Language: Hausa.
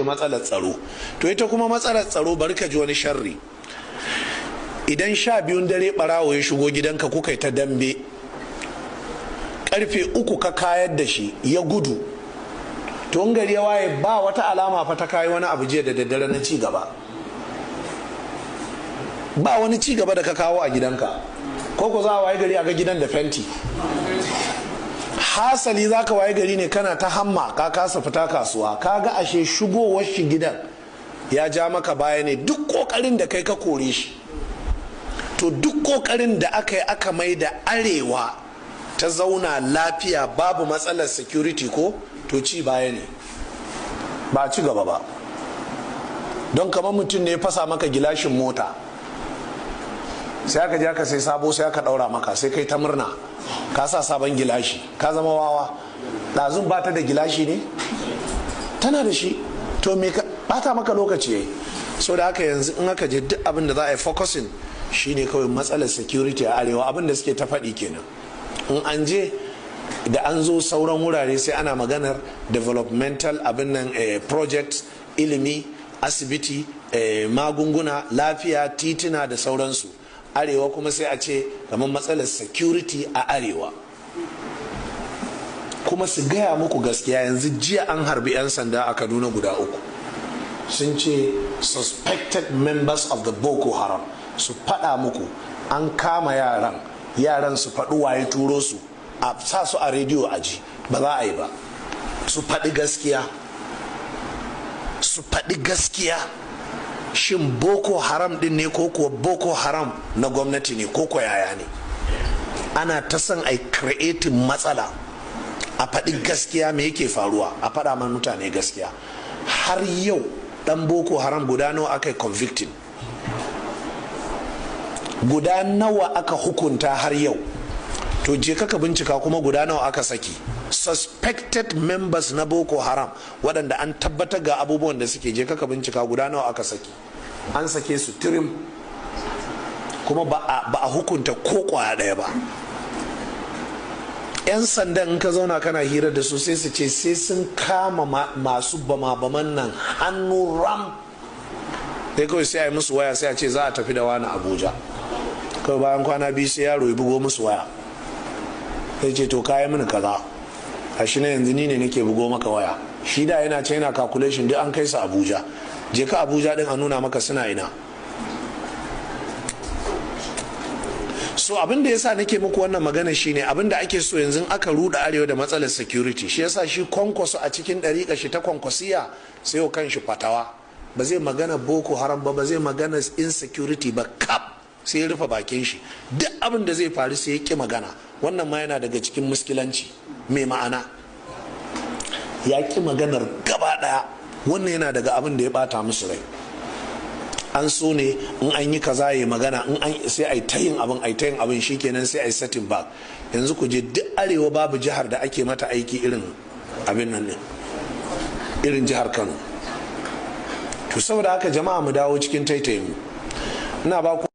matsalar tsaro. To ita kuma matsalar tsaro bari ka ji wani sharri. Idan 12 dare barawo ya shigo gidanka kuka ta dambe, karfe 3 ka kayar da shi ya gudu, to in gari ya waye ba wata alama fa ta kayi wani abu jiya da daddare na ci gaba, ba wani ci gaba da ka kawo a gidanka, ko za a waye gari a ga gidan da fenti. Hasali za ka waye gari ne kana ta hamma ka kasa fita kasuwa, ka ga ashe shigowar shi gidan ya ja maka baya ne. Duk kokarin da kai ka kore shi, to duk kokarin da aka yi aka mai da arewa ta zauna lafiya babu matsalar security ko, to ci baya ne, ba ci gaba ba. Don kamar mutum ne ya fasa maka gilashin mota, sai aka je aka sai sabo, sai aka daura maka, sai kai ta murna ka sa sabon gilashi, ka zama wawa. ɗazun ba ta da gilashi ne, tana da shi, to me ka bata maka lokaci yayi. So da haka yanzu in aka je duk abin da za a yi focusing shine kawai matsalar security a arewa. Abin da suke ta faɗi kenan. In an je da an zo sauran wurare sai ana maganar developmental abin nan projects, ilimi, asibiti, magunguna, lafiya, titina da sauransu. Arewa kuma sai a ce kamar matsalar security a arewa. Kuma su gaya muku gaskiya, yanzu jiya an harbi 'yan sanda a Kaduna guda 3, sun ce suspected members of the Boko Haram. Su faɗa muku an kama yaran su faɗi waye turo su, a sa su a rediyo a ji, ba za a yi ba. Su faɗi gaskiya, su faɗi gaskiya. Shin Boko Haram din ne ko kuwa Boko Haram na gwamnati ne ko kuwa yaya ne? Ana ta son a creating matsala. A faɗi gaskiya me yake faruwa, a faɗa man mutane gaskiya. Har yau ɗan Boko Haram guda nawa aka convicting, guda nawa aka hukunta har yau? To je ka bincika kuma guda nawa aka saki. Suspected members na Boko Haram waɗanda an tabbatar ga abubuwan da suke, je ka bincika guda nawa aka saki. An sake su tirim, kuma ba a hukunta ko kwaya ɗaya ba. 'Yan sandan in ka zauna kana hira da su sai su ce sai sun kama masu bama-baman nan hannu ram, sai kawai sai a yi musu waya, sai a ce za a tafi da wani Abuja. Kawai bayan kwana 2 sai yaro ya bugo musu waya, sai ce to kayi mini kaza, a shi na yanzu ni ne nake bugo maka waya. Shi da yana ce yana calculation duk an kai su Abuja, je ka Abuja din a nuna maka suna ina. So abin da yasa nake muku wannan magana shine abin da ake so yanzu aka ruda arewa da matsalar security. Shi yasa shi Kwankwaso a cikin dariƙa shi ta Kwankwasiya sai yau kan shi fatawa, ba zai magana Boko Haram ba zai magana insecurity ba, kap sai ya rufe bakin shi. Duk abin da zai faru sai ya ki magana. Wannan ma yana daga cikin muskilanci mai ma'ana, ya ki maganar gaba daya. Wannan yana daga abin da ya bata musu rai. An so ne in an yi kaza ya magana, in an sai ai ta yin abin shikenan sai ai setting back. Yanzu ku je duk arewa babu jihar da ake mata aiki irin abin nan ne, irin jihar Kano. To saboda haka jama'a mu dawo cikin taitayin mu. Ina ba ku